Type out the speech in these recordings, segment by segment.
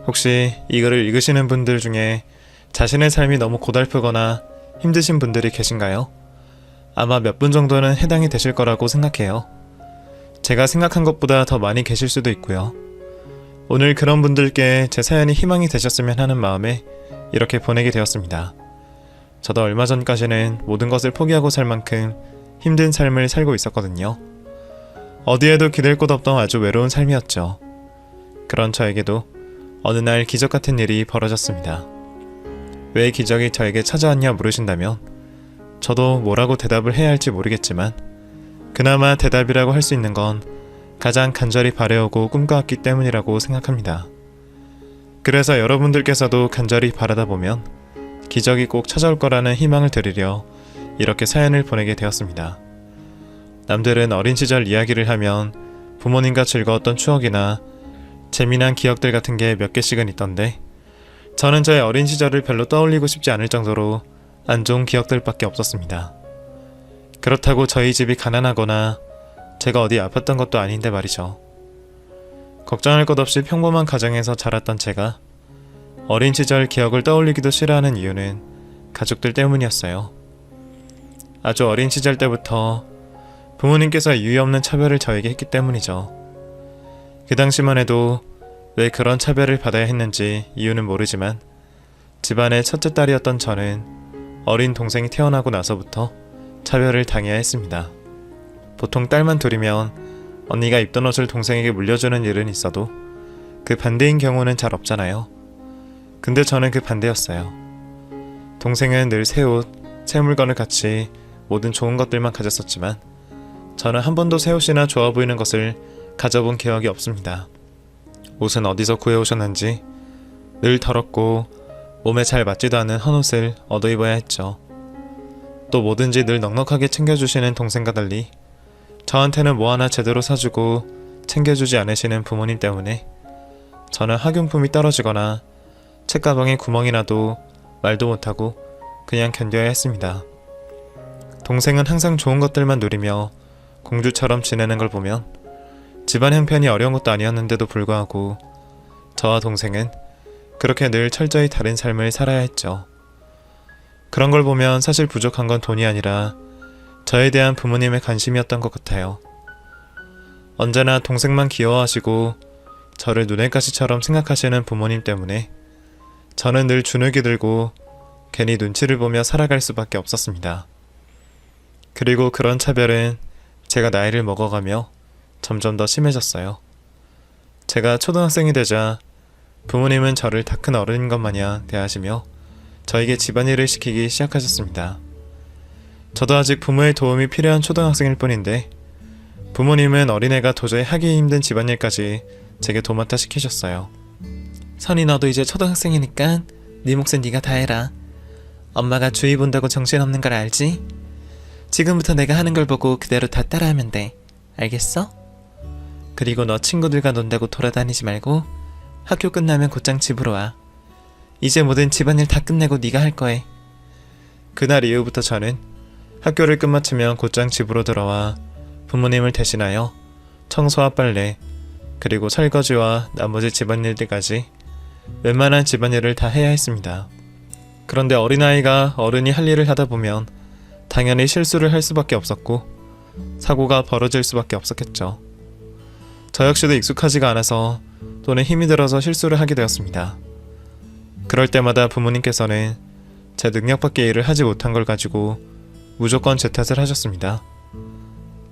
혹시 이 글을 읽으시는 분들 중에 자신의 삶이 너무 고달프거나 힘드신 분들이 계신가요? 아마 몇 분 정도는 해당이 되실 거라고 생각해요. 제가 생각한 것보다 더 많이 계실 수도 있고요. 오늘 그런 분들께 제 사연이 희망이 되셨으면 하는 마음에 이렇게 보내게 되었습니다. 저도 얼마 전까지는 모든 것을 포기하고 살 만큼 힘든 삶을 살고 있었거든요. 어디에도 기댈 곳 없던 아주 외로운 삶이었죠. 그런 저에게도 어느 날 기적 같은 일이 벌어졌습니다. 왜 기적이 저에게 찾아왔냐 물으신다면 저도 뭐라고 대답을 해야 할지 모르겠지만 그나마 대답이라고 할 수 있는 건 가장 간절히 바라오고 꿈꿔왔기 때문이라고 생각합니다. 그래서 여러분들께서도 간절히 바라다 보면 기적이 꼭 찾아올 거라는 희망을 드리려 이렇게 사연을 보내게 되었습니다. 남들은 어린 시절 이야기를 하면 부모님과 즐거웠던 추억이나 재미난 기억들 같은 게 몇 개씩은 있던데 저는 저의 어린 시절을 별로 떠올리고 싶지 않을 정도로 안 좋은 기억들밖에 없었습니다. 그렇다고 저희 집이 가난하거나 제가 어디 아팠던 것도 아닌데 말이죠. 걱정할 것 없이 평범한 가정에서 자랐던 제가 어린 시절 기억을 떠올리기도 싫어하는 이유는 가족들 때문이었어요. 아주 어린 시절 때부터 부모님께서 이유 없는 차별을 저에게 했기 때문이죠. 그 당시만 해도 왜 그런 차별을 받아야 했는지 이유는 모르지만 집안의 첫째 딸이었던 저는 어린 동생이 태어나고 나서부터 차별을 당해야 했습니다. 보통 딸만 둘이면 언니가 입던 옷을 동생에게 물려주는 일은 있어도 그 반대인 경우는 잘 없잖아요. 근데 저는 그 반대였어요. 동생은 늘 새 옷, 새 물건을 같이 모든 좋은 것들만 가졌었지만 저는 한 번도 새 옷이나 좋아 보이는 것을 가져본 기억이 없습니다. 옷은 어디서 구해오셨는지 늘 더럽고 몸에 잘 맞지도 않은 헌옷을 얻어 입어야 했죠. 또 뭐든지 늘 넉넉하게 챙겨주시는 동생과 달리 저한테는 뭐 하나 제대로 사주고 챙겨주지 않으시는 부모님 때문에 저는 학용품이 떨어지거나 책가방에 구멍이 나도 말도 못하고 그냥 견뎌야 했습니다. 동생은 항상 좋은 것들만 누리며 공주처럼 지내는 걸 보면 집안 형편이 어려운 것도 아니었는데도 불구하고 저와 동생은 그렇게 늘 철저히 다른 삶을 살아야 했죠. 그런 걸 보면 사실 부족한 건 돈이 아니라 저에 대한 부모님의 관심이었던 것 같아요. 언제나 동생만 귀여워하시고 저를 눈의 가시처럼 생각하시는 부모님 때문에 저는 늘 주눅이 들고 괜히 눈치를 보며 살아갈 수밖에 없었습니다. 그리고 그런 차별은 제가 나이를 먹어가며 점점 더 심해졌어요. 제가 초등학생이 되자 부모님은 저를 다 큰 어른인 것 마냥 대하시며 저에게 집안일을 시키기 시작하셨습니다. 저도 아직 부모의 도움이 필요한 초등학생일 뿐인데 부모님은 어린애가 도저히 하기 힘든 집안일까지 제게 도맡아 시키셨어요. 선이 너도 이제 초등학생이니까 네 몫은 네가 다 해라. 엄마가 주의 본다고 정신없는 걸 알지? 지금부터 내가 하는 걸 보고 그대로 다 따라하면 돼. 알겠어? 그리고 너 친구들과 논다고 돌아다니지 말고 학교 끝나면 곧장 집으로 와. 이제 모든 집안일 다 끝내고 네가 할 거에. 그날 이후부터 저는 학교를 끝마치면 곧장 집으로 들어와 부모님을 대신하여 청소와 빨래 그리고 설거지와 나머지 집안일들까지 웬만한 집안일을 다 해야 했습니다. 그런데 어린아이가 어른이 할 일을 하다 보면 당연히 실수를 할 수밖에 없었고 사고가 벌어질 수밖에 없었겠죠. 저 역시도 익숙하지가 않아서 또는 힘이 들어서 실수를 하게 되었습니다. 그럴 때마다 부모님께서는 제 능력밖에 일을 하지 못한 걸 가지고 무조건 제 탓을 하셨습니다.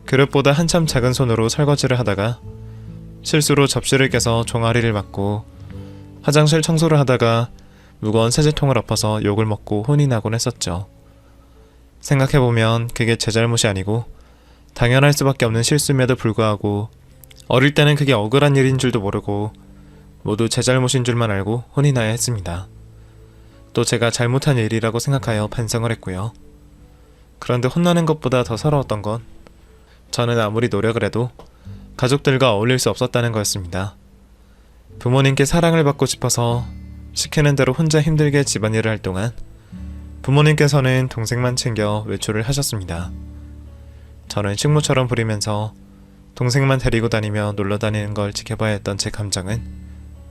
그릇보다 한참 작은 손으로 설거지를 하다가 실수로 접시를 깨서 종아리를 맞고 화장실 청소를 하다가 무거운 세제통을 엎어서 욕을 먹고 혼이 나곤 했었죠. 생각해보면 그게 제 잘못이 아니고 당연할 수밖에 없는 실수임에도 불구하고 어릴 때는 그게 억울한 일인 줄도 모르고 모두 제 잘못인 줄만 알고 혼이 나야 했습니다. 또 제가 잘못한 일이라고 생각하여 반성을 했고요. 그런데 혼나는 것보다 더 서러웠던 건 저는 아무리 노력을 해도 가족들과 어울릴 수 없었다는 거였습니다. 부모님께 사랑을 받고 싶어서 시키는 대로 혼자 힘들게 집안일을 할 동안 부모님께서는 동생만 챙겨 외출을 하셨습니다. 저는 식모처럼 부리면서 동생만 데리고 다니며 놀러 다니는 걸 지켜봐야 했던 제 감정은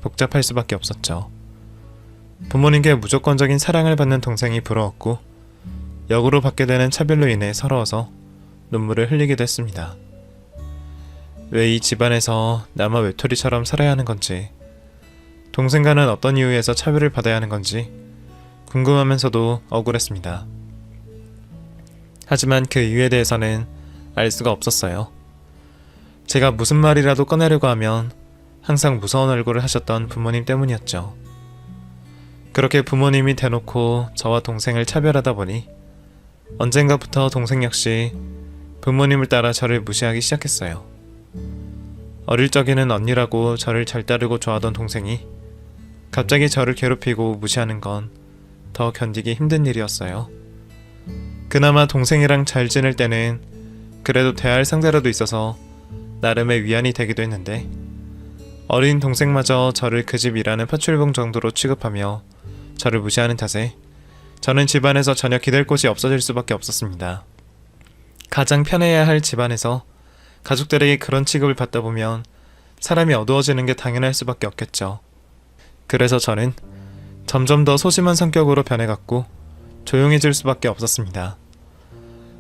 복잡할 수밖에 없었죠. 부모님께 무조건적인 사랑을 받는 동생이 부러웠고 역으로 받게 되는 차별로 인해 서러워서 눈물을 흘리기도 했습니다. 왜 이 집안에서 나만 외톨이처럼 살아야 하는 건지, 동생과는 어떤 이유에서 차별을 받아야 하는 건지 궁금하면서도 억울했습니다. 하지만 그 이유에 대해서는 알 수가 없었어요. 제가 무슨 말이라도 꺼내려고 하면 항상 무서운 얼굴을 하셨던 부모님 때문이었죠. 그렇게 부모님이 대놓고 저와 동생을 차별하다 보니 언젠가부터 동생 역시 부모님을 따라 저를 무시하기 시작했어요. 어릴 적에는 언니라고 저를 잘 따르고 좋아하던 동생이 갑자기 저를 괴롭히고 무시하는 건 더 견디기 힘든 일이었어요. 그나마 동생이랑 잘 지낼 때는 그래도 대할 상대라도 있어서 나름의 위안이 되기도 했는데, 어린 동생마저 저를 그 집 일하는 파출봉 정도로 취급하며 저를 무시하는 탓에 저는 집안에서 전혀 기댈 곳이 없어질 수밖에 없었습니다. 가장 편해야 할 집안에서 가족들에게 그런 취급을 받다 보면 사람이 어두워지는 게 당연할 수밖에 없겠죠. 그래서 저는 점점 더 소심한 성격으로 변해갔고 조용해질 수밖에 없었습니다.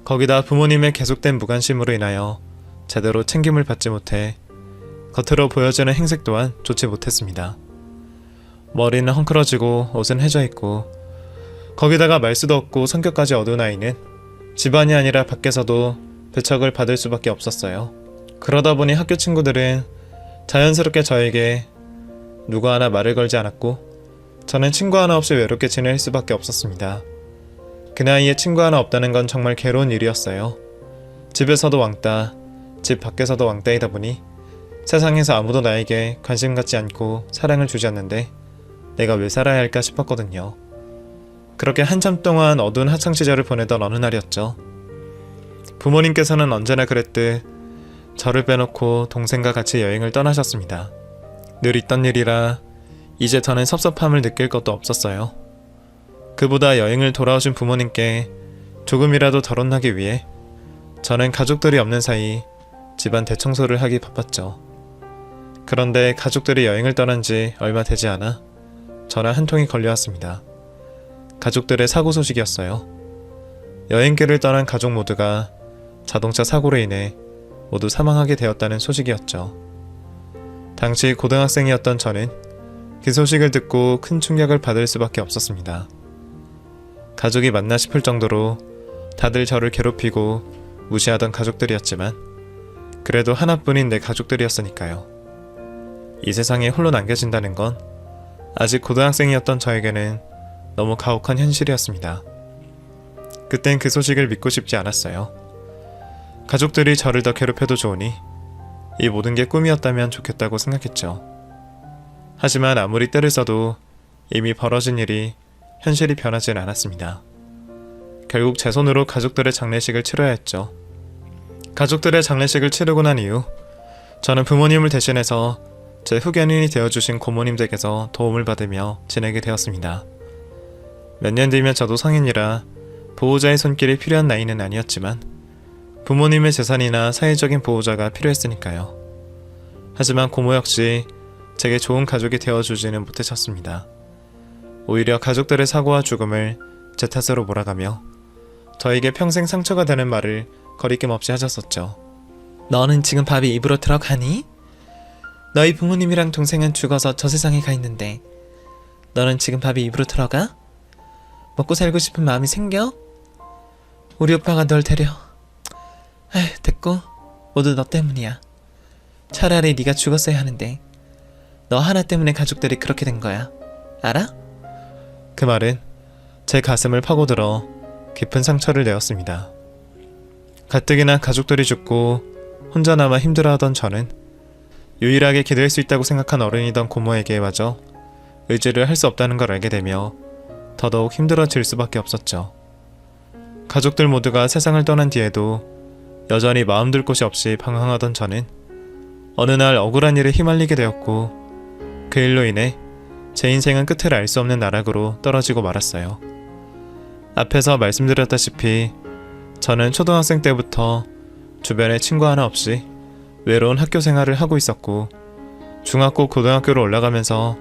거기다 부모님의 계속된 무관심으로 인하여 제대로 챙김을 받지 못해 겉으로 보여지는 행색 또한 좋지 못했습니다. 머리는 헝클어지고 옷은 해져 있고 거기다가 말수도 없고 성격까지 어두운 아이는 집안이 아니라 밖에서도 배척을 받을 수밖에 없었어요. 그러다 보니 학교 친구들은 자연스럽게 저에게 누구 하나 말을 걸지 않았고 저는 친구 하나 없이 외롭게 지낼 수밖에 없었습니다. 그 나이에 친구 하나 없다는 건 정말 괴로운 일이었어요. 집에서도 왕따, 집 밖에서도 왕따이다 보니 세상에서 아무도 나에게 관심 갖지 않고 사랑을 주지 않는데 내가 왜 살아야 할까 싶었거든요. 그렇게 한참 동안 어두운 학창시절을 보내던 어느 날이었죠. 부모님께서는 언제나 그랬듯 저를 빼놓고 동생과 같이 여행을 떠나셨습니다. 늘 있던 일이라 이제 저는 섭섭함을 느낄 것도 없었어요. 그보다 여행을 돌아오신 부모님께 조금이라도 덜 혼나기 위해 저는 가족들이 없는 사이 집안 대청소를 하기 바빴죠. 그런데 가족들이 여행을 떠난 지 얼마 되지 않아 전화 한 통이 걸려왔습니다. 가족들의 사고 소식이었어요. 여행길을 떠난 가족 모두가 자동차 사고로 인해 모두 사망하게 되었다는 소식이었죠. 당시 고등학생이었던 저는 그 소식을 듣고 큰 충격을 받을 수밖에 없었습니다. 가족이 맞나 싶을 정도로 다들 저를 괴롭히고 무시하던 가족들이었지만 그래도 하나뿐인 내 가족들이었으니까요. 이 세상에 홀로 남겨진다는 건 아직 고등학생이었던 저에게는 너무 가혹한 현실이었습니다. 그땐 그 소식을 믿고 싶지 않았어요. 가족들이 저를 더 괴롭혀도 좋으니 이 모든 게 꿈이었다면 좋겠다고 생각했죠. 하지만 아무리 때를 써도 이미 벌어진 일이 현실이 변하진 않았습니다. 결국 제 손으로 가족들의 장례식을 치러야 했죠. 가족들의 장례식을 치르고 난 이후 저는 부모님을 대신해서 제 후견인이 되어주신 고모님 댁에서 도움을 받으며 지내게 되었습니다. 몇 년 뒤면 저도 성인이라 보호자의 손길이 필요한 나이는 아니었지만 부모님의 재산이나 사회적인 보호자가 필요했으니까요. 하지만 고모 역시 제게 좋은 가족이 되어주지는 못하셨습니다. 오히려 가족들의 사고와 죽음을 제 탓으로 몰아가며 저에게 평생 상처가 되는 말을 거리낌 없이 하셨었죠. 너는 지금 밥이 입으로 들어가니? 너희 부모님이랑 동생은 죽어서 저 세상에 가 있는데 너는 지금 밥이 입으로 들어가? 먹고 살고 싶은 마음이 생겨? 우리 오빠가 널 데려. 에휴, 됐고 모두 너 때문이야. 차라리 네가 죽었어야 하는데 너 하나 때문에 가족들이 그렇게 된 거야. 알아? 그 말은 제 가슴을 파고들어 깊은 상처를 내었습니다. 가뜩이나 가족들이 죽고 혼자 남아 힘들어하던 저는 유일하게 기댈 수 있다고 생각한 어른이던 고모에게 마저 의지를 할 수 없다는 걸 알게 되며 더더욱 힘들어질 수밖에 없었죠. 가족들 모두가 세상을 떠난 뒤에도 여전히 마음 둘 곳이 없이 방황하던 저는 어느 날 억울한 일에 휘말리게 되었고 그 일로 인해 제 인생은 끝을 알 수 없는 나락으로 떨어지고 말았어요. 앞에서 말씀드렸다시피 저는 초등학생 때부터 주변에 친구 하나 없이 외로운 학교 생활을 하고 있었고 중학교, 고등학교로 올라가면서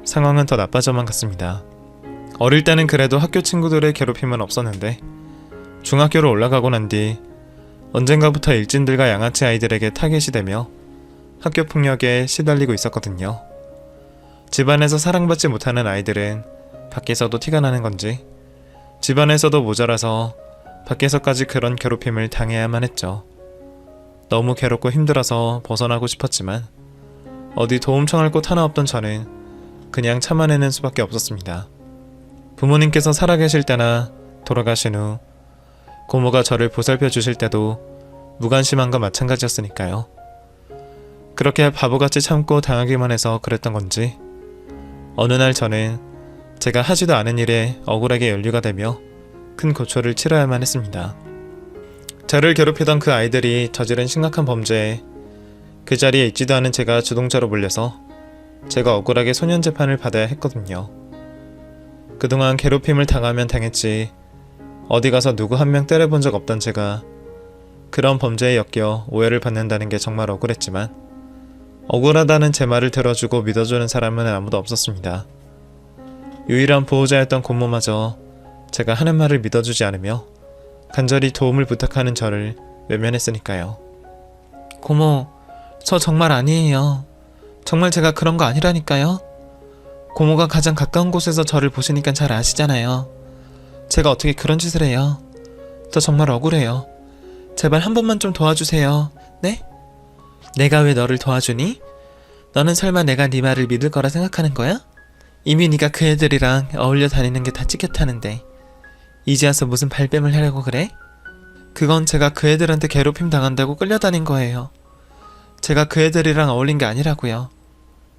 상황은 더 나빠져만 갔습니다. 어릴 때는 그래도 학교 친구들의 괴롭힘은 없었는데 중학교로 올라가고 난 뒤 언젠가부터 일진들과 양아치 아이들에게 타겟이 되며 학교 폭력에 시달리고 있었거든요. 집안에서 사랑받지 못하는 아이들은 밖에서도 티가 나는 건지 집안에서도 모자라서 밖에서까지 그런 괴롭힘을 당해야만 했죠. 너무 괴롭고 힘들어서 벗어나고 싶었지만 어디 도움 청할 곳 하나 없던 저는 그냥 참아내는 수밖에 없었습니다. 부모님께서 살아계실 때나 돌아가신 후 고모가 저를 보살펴 주실 때도 무관심함과 마찬가지였으니까요. 그렇게 바보같이 참고 당하기만 해서 그랬던 건지 어느 날 저는 제가 하지도 않은 일에 억울하게 연루가 되며 큰 고초를 치러야만 했습니다. 저를 괴롭히던 그 아이들이 저지른 심각한 범죄에 그 자리에 있지도 않은 제가 주동자로 몰려서 제가 억울하게 소년 재판을 받아야 했거든요. 그동안 괴롭힘을 당하면 당했지 어디 가서 누구 한 명 때려본 적 없던 제가 그런 범죄에 엮여 오해를 받는다는 게 정말 억울했지만 억울하다는 제 말을 들어주고 믿어주는 사람은 아무도 없었습니다. 유일한 보호자였던 고모마저 제가 하는 말을 믿어주지 않으며 간절히 도움을 부탁하는 저를 외면했으니까요. 고모, 저 정말 아니에요. 정말 제가 그런 거 아니라니까요. 고모가 가장 가까운 곳에서 저를 보시니까 잘 아시잖아요. 제가 어떻게 그런 짓을 해요. 저 정말 억울해요. 제발 한 번만 좀 도와주세요. 네? 내가 왜 너를 도와주니? 너는 설마 내가 네 말을 믿을 거라 생각하는 거야? 이미 네가 그 애들이랑 어울려 다니는 게 다 찍혔다는데 이제 와서 무슨 발뺌을 하려고 그래? 그건 제가 그 애들한테 괴롭힘 당한다고 끌려다닌 거예요. 제가 그 애들이랑 어울린 게 아니라고요.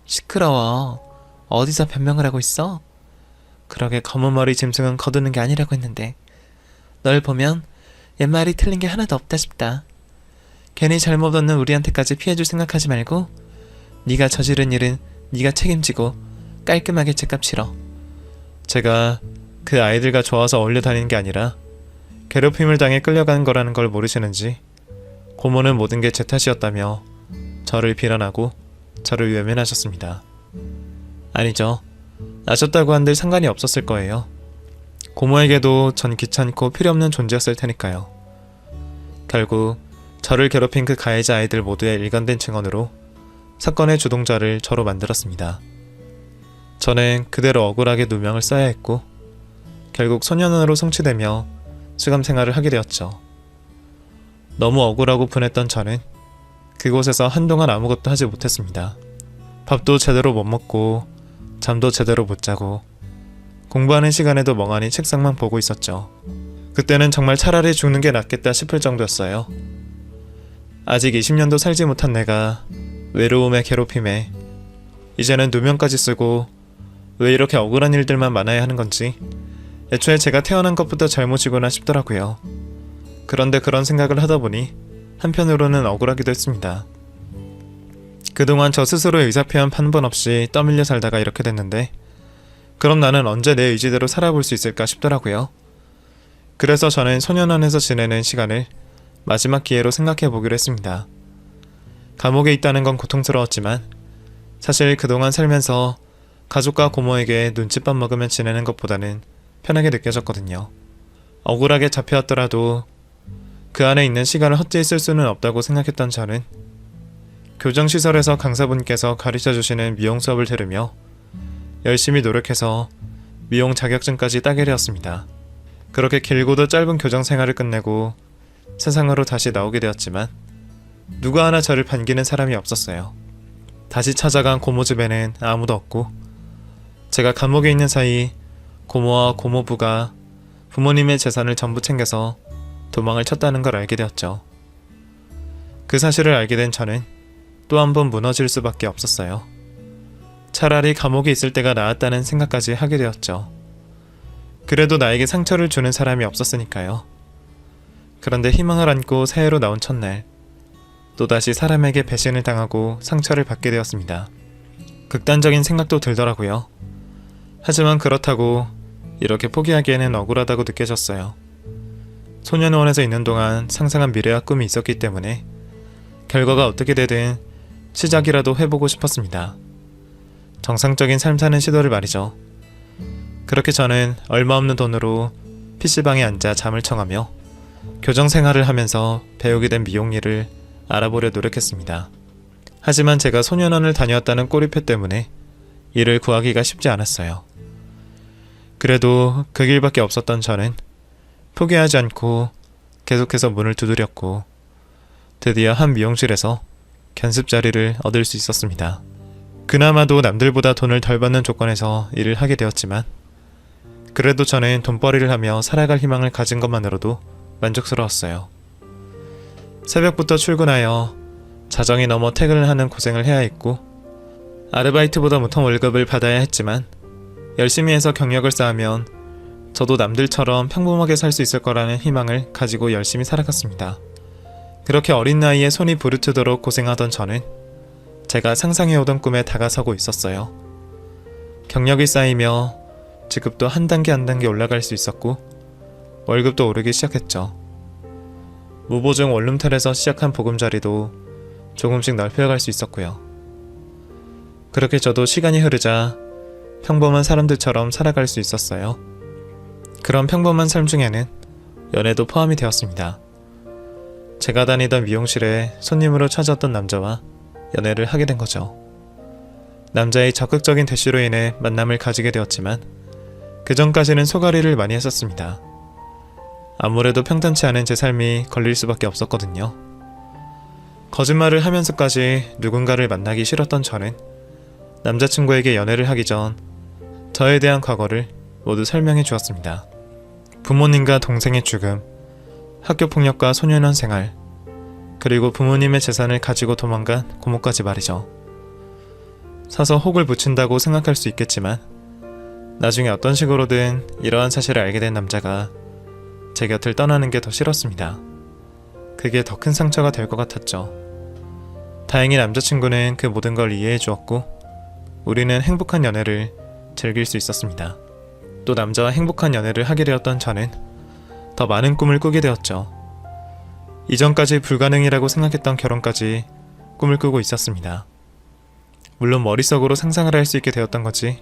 시끄러워. 어디서 변명을 하고 있어? 그러게 검은 머리 짐승은 거두는 게 아니라고 했는데 널 보면 옛말이 틀린 게 하나도 없다 싶다. 괜히 잘못 없는 우리한테까지 피해줄 생각하지 말고 네가 저지른 일은 네가 책임지고 깔끔하게 죄값 치러. 제가 그 아이들과 좋아서 어울려 다니는 게 아니라 괴롭힘을 당해 끌려가는 거라는 걸 모르시는지 고모는 모든 게 제 탓이었다며 저를 비난하고 저를 외면하셨습니다. 아니죠. 아셨다고 한들 상관이 없었을 거예요. 고모에게도 전 귀찮고 필요없는 존재였을 테니까요. 결국 저를 괴롭힌 그 가해자 아이들 모두의 일관된 증언으로 사건의 주동자를 저로 만들었습니다. 저는 그대로 억울하게 누명을 써야 했고 결국 소년원으로 송치되며 수감 생활을 하게 되었죠. 너무 억울하고 분했던 저는 그곳에서 한동안 아무것도 하지 못했습니다. 밥도 제대로 못 먹고 잠도 제대로 못 자고 공부하는 시간에도 멍하니 책상만 보고 있었죠. 그때는 정말 차라리 죽는 게 낫겠다 싶을 정도였어요. 아직 20년도 살지 못한 내가 외로움에 괴롭힘에 이제는 누명까지 쓰고 왜 이렇게 억울한 일들만 많아야 하는 건지 애초에 제가 태어난 것부터 잘못이구나 싶더라고요. 그런데 그런 생각을 하다 보니 한편으로는 억울하기도 했습니다. 그동안 저 스스로의 의사표현 한 번 없이 떠밀려 살다가 이렇게 됐는데 그럼 나는 언제 내 의지대로 살아볼 수 있을까 싶더라고요. 그래서 저는 소년원에서 지내는 시간을 마지막 기회로 생각해 보기로 했습니다. 감옥에 있다는 건 고통스러웠지만 사실 그동안 살면서 가족과 고모에게 눈칫밥 먹으며 지내는 것보다는 편하게 느껴졌거든요. 억울하게 잡혀왔더라도 그 안에 있는 시간을 헛되이 쓸 수는 없다고 생각했던 저는 교정시설에서 강사분께서 가르쳐주시는 미용 수업을 들으며 열심히 노력해서 미용 자격증까지 따게 되었습니다. 그렇게 길고도 짧은 교정 생활을 끝내고 세상으로 다시 나오게 되었지만 누구 하나 저를 반기는 사람이 없었어요. 다시 찾아간 고모 집에는 아무도 없고 제가 감옥에 있는 사이 고모와 고모부가 부모님의 재산을 전부 챙겨서 도망을 쳤다는 걸 알게 되었죠. 그 사실을 알게 된 저는 또 한 번 무너질 수밖에 없었어요. 차라리 감옥에 있을 때가 나았다는 생각까지 하게 되었죠. 그래도 나에게 상처를 주는 사람이 없었으니까요. 그런데 희망을 안고 새해로 나온 첫날 또다시 사람에게 배신을 당하고 상처를 받게 되었습니다. 극단적인 생각도 들더라고요. 하지만 그렇다고 이렇게 포기하기에는 억울하다고 느껴졌어요. 소년원에서 있는 동안 상상한 미래와 꿈이 있었기 때문에 결과가 어떻게 되든 시작이라도 해보고 싶었습니다. 정상적인 삶 사는 시도를 말이죠. 그렇게 저는 얼마 없는 돈으로 PC방에 앉아 잠을 청하며 교정 생활을 하면서 배우게 된 미용 일을 알아보려 노력했습니다. 하지만 제가 소년원을 다녀왔다는 꼬리표 때문에 일을 구하기가 쉽지 않았어요. 그래도 그 길밖에 없었던 저는 포기하지 않고 계속해서 문을 두드렸고 드디어 한 미용실에서 견습 자리를 얻을 수 있었습니다. 그나마도 남들보다 돈을 덜 받는 조건에서 일을 하게 되었지만 그래도 저는 돈벌이를 하며 살아갈 희망을 가진 것만으로도 만족스러웠어요. 새벽부터 출근하여 자정이 넘어 퇴근을 하는 고생을 해야 했고 아르바이트보다 못한 월급을 받아야 했지만 열심히 해서 경력을 쌓으면 저도 남들처럼 평범하게 살 수 있을 거라는 희망을 가지고 열심히 살아갔습니다. 그렇게 어린 나이에 손이 부르트도록 고생하던 저는 제가 상상해오던 꿈에 다가서고 있었어요. 경력이 쌓이며 직급도 한 단계 한 단계 올라갈 수 있었고 월급도 오르기 시작했죠. 무보증 원룸텔에서 시작한 보금자리도 조금씩 넓혀갈 수 있었고요. 그렇게 저도 시간이 흐르자 평범한 사람들처럼 살아갈 수 있었어요. 그런 평범한 삶 중에는 연애도 포함이 되었습니다. 제가 다니던 미용실에 손님으로 찾아왔던 남자와 연애를 하게 된 거죠. 남자의 적극적인 대시로 인해 만남을 가지게 되었지만 그 전까지는 소가리를 많이 했었습니다. 아무래도 평탄치 않은 제 삶이 걸릴 수밖에 없었거든요. 거짓말을 하면서까지 누군가를 만나기 싫었던 저는 남자친구에게 연애를 하기 전 저에 대한 과거를 모두 설명해 주었습니다. 부모님과 동생의 죽음, 학교폭력과 소년원 생활, 그리고 부모님의 재산을 가지고 도망간 고모까지 말이죠. 사서 혹을 붙인다고 생각할 수 있겠지만 나중에 어떤 식으로든 이러한 사실을 알게 된 남자가 제 곁을 떠나는 게 더 싫었습니다. 그게 더 큰 상처가 될 것 같았죠. 다행히 남자친구는 그 모든 걸 이해해 주었고 우리는 행복한 연애를 즐길 수 있었습니다. 또 남자와 행복한 연애를 하게 되었던 저는 더 많은 꿈을 꾸게 되었죠. 이전까지 불가능이라고 생각했던 결혼까지 꿈을 꾸고 있었습니다. 물론 머릿속으로 상상을 할 수 있게 되었던 거지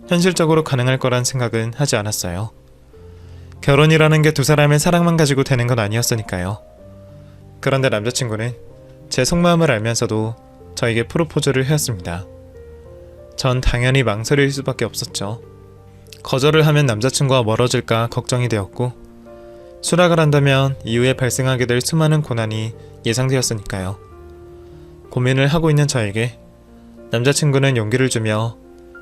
현실적으로 가능할 거란 생각은 하지 않았어요. 결혼이라는 게 두 사람의 사랑만 가지고 되는 건 아니었으니까요. 그런데 남자친구는 제 속마음을 알면서도 저에게 프로포즈를 해왔습니다. 전 당연히 망설일 수밖에 없었죠. 거절을 하면 남자친구와 멀어질까 걱정이 되었고 수락을 한다면 이후에 발생하게 될 수많은 고난이 예상되었으니까요. 고민을 하고 있는 저에게 남자친구는 용기를 주며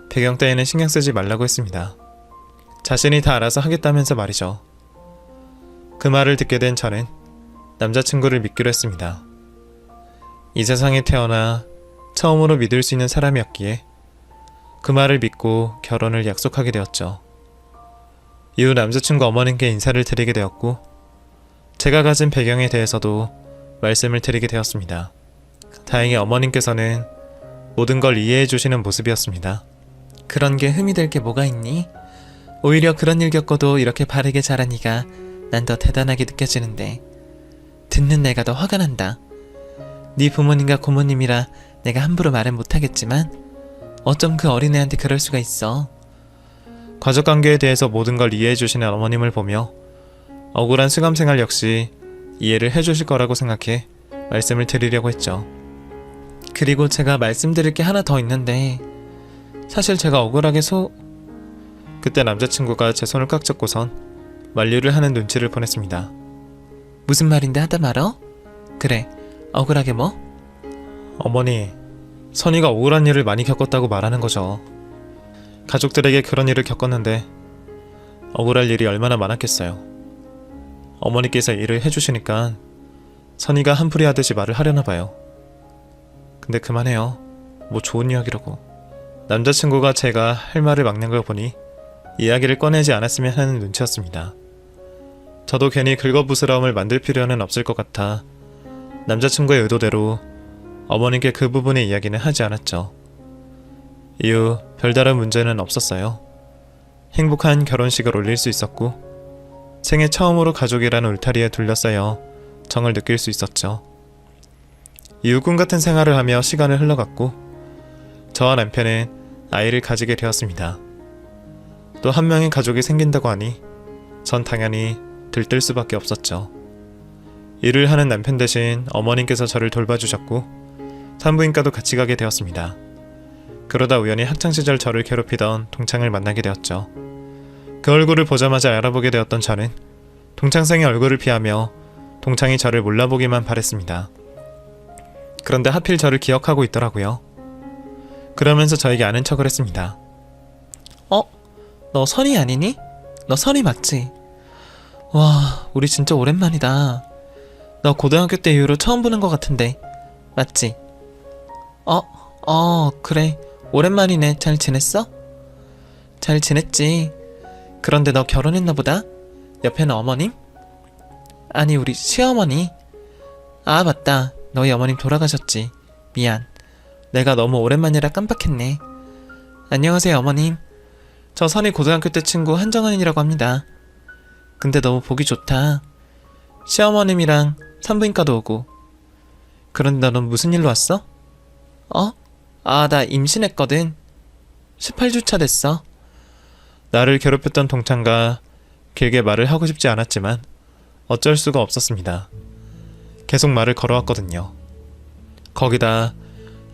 배경 따위는 신경 쓰지 말라고 했습니다. 자신이 다 알아서 하겠다면서 말이죠. 그 말을 듣게 된 저는 남자친구를 믿기로 했습니다. 이 세상에 태어나 처음으로 믿을 수 있는 사람이었기에 그 말을 믿고 결혼을 약속하게 되었죠. 이후 남자친구 어머님께 인사를 드리게 되었고 제가 가진 배경에 대해서도 말씀을 드리게 되었습니다. 다행히 어머님께서는 모든 걸 이해해 주시는 모습이었습니다. 그런 게 흠이 될 게 뭐가 있니? 오히려 그런 일 겪어도 이렇게 바르게 자라니가 난 더 대단하게 느껴지는데 듣는 내가 더 화가 난다. 네 부모님과 고모님이라 내가 함부로 말은 못하겠지만 어쩜 그 어린애한테 그럴 수가 있어. 가족관계에 대해서 모든 걸 이해해 주시는 어머님을 보며 억울한 수감생활 역시 이해를 해주실 거라고 생각해 말씀을 드리려고 했죠. 그리고 제가 말씀드릴 게 하나 더 있는데 사실 제가 억울하게 그때 남자친구가 제 손을 꽉 잡고선 만류를 하는 눈치를 보냈습니다. 무슨 말인데 하다 말어? 그래, 억울하게 뭐? 어머니, 선이가 억울한 일을 많이 겪었다고 말하는 거죠. 가족들에게 그런 일을 겪었는데 억울할 일이 얼마나 많았겠어요. 어머니께서 일을 해주시니까 선이가 한풀이 하듯이 말을 하려나 봐요. 근데 그만해요. 뭐 좋은 이야기라고. 남자친구가 제가 할 말을 막는 걸 보니 이야기를 꺼내지 않았으면 하는 눈치였습니다. 저도 괜히 긁어부스러움을 만들 필요는 없을 것 같아 남자친구의 의도대로 어머님께 그 부분의 이야기는 하지 않았죠. 이후 별다른 문제는 없었어요. 행복한 결혼식을 올릴 수 있었고 생애 처음으로 가족이라는 울타리에 둘러싸여 정을 느낄 수 있었죠. 이후 꿈 같은 생활을 하며 시간을 흘러갔고 저와 남편은 아이를 가지게 되었습니다. 또 한 명의 가족이 생긴다고 하니 전 당연히 들뜰 수밖에 없었죠. 일을 하는 남편 대신 어머님께서 저를 돌봐주셨고 산부인과도 같이 가게 되었습니다. 그러다 우연히 학창시절 저를 괴롭히던 동창을 만나게 되었죠. 그 얼굴을 보자마자 알아보게 되었던 저는 동창생의 얼굴을 피하며 동창이 저를 몰라보기만 바랬습니다. 그런데 하필 저를 기억하고 있더라고요. 그러면서 저에게 아는 척을 했습니다. 너 선이 아니니? 너 선이 맞지? 와, 우리 진짜 오랜만이다. 너 고등학교 때 이후로 처음 보는 것 같은데 맞지? 그래. 오랜만이네. 잘 지냈어? 잘 지냈지. 그런데 너 결혼했나 보다? 옆에는 어머님? 아니, 우리 시어머니. 아, 맞다. 너희 어머님 돌아가셨지. 미안. 내가 너무 오랜만이라 깜빡했네. 안녕하세요, 어머님. 저 선이 고등학교 때 친구 한정은이라고 합니다. 근데 너무 보기 좋다. 시어머님이랑 산부인과도 오고. 그런데 너는 무슨 일로 왔어? 나 임신했거든. 18주차 됐어. 나를 괴롭혔던 동창과 길게 말을 하고 싶지 않았지만 어쩔 수가 없었습니다. 계속 말을 걸어왔거든요. 거기다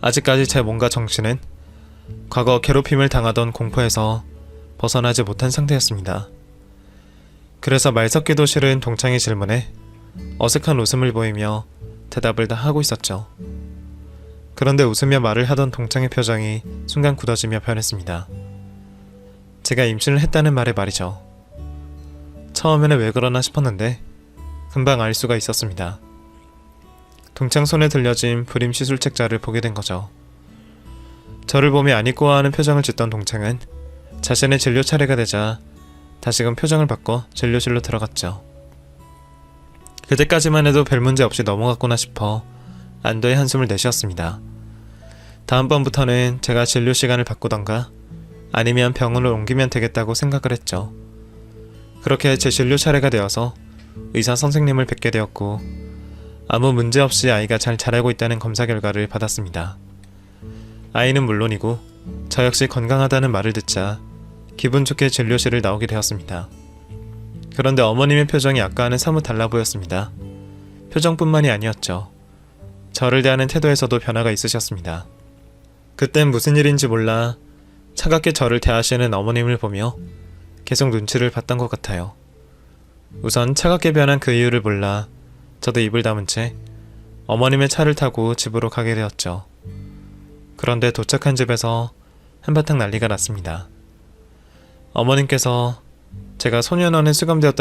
아직까지 제 몸과 정신은 과거 괴롭힘을 당하던 공포에서 벗어나지 못한 상태였습니다. 그래서 말 섞기도 싫은 동창의 질문에 어색한 웃음을 보이며 대답을 다 하고 있었죠. 그런데 웃으며 말을 하던 동창의 표정이 순간 굳어지며 변했습니다. 제가 임신을 했다는 말에 말이죠. 처음에는 왜 그러나 싶었는데 금방 알 수가 있었습니다. 동창 손에 들려진 불임 시술 책자를 보게 된 거죠. 저를 보며 아니꼬아하는 표정을 짓던 동창은 자신의 진료 차례가 되자 다시금 표정을 바꿔 진료실로 들어갔죠. 그때까지만 해도 별 문제 없이 넘어갔구나 싶어 안도의 한숨을 내쉬었습니다. 다음번부터는 제가 진료 시간을 바꾸던가 아니면 병원을 옮기면 되겠다고 생각을 했죠. 그렇게 제 진료 차례가 되어서 의사 선생님을 뵙게 되었고 아무 문제 없이 아이가 잘 자라고 있다는 검사 결과를 받았습니다. 아이는 물론이고 저 역시 건강하다는 말을 듣자 기분 좋게 진료실을 나오게 되었습니다. 그런데 어머님의 표정이 아까와는 사뭇 달라 보였습니다. 표정뿐만이 아니었죠. 저를 대하는 태도에서도 변화가 있으셨습니다. 그땐 무슨 일인지 몰라 차갑게 저를 대하시는 어머님을 보며 계속 눈치를 봤던 것 같아요. 우선 차갑게 변한 그 이유를 몰라 저도 입을 다문 채 어머님의 차를 타고 집으로 가게 되었죠. 그런데 도착한 집에서 한바탕 난리가 났습니다. 어머님께서 제가 소년원에 수감되었다는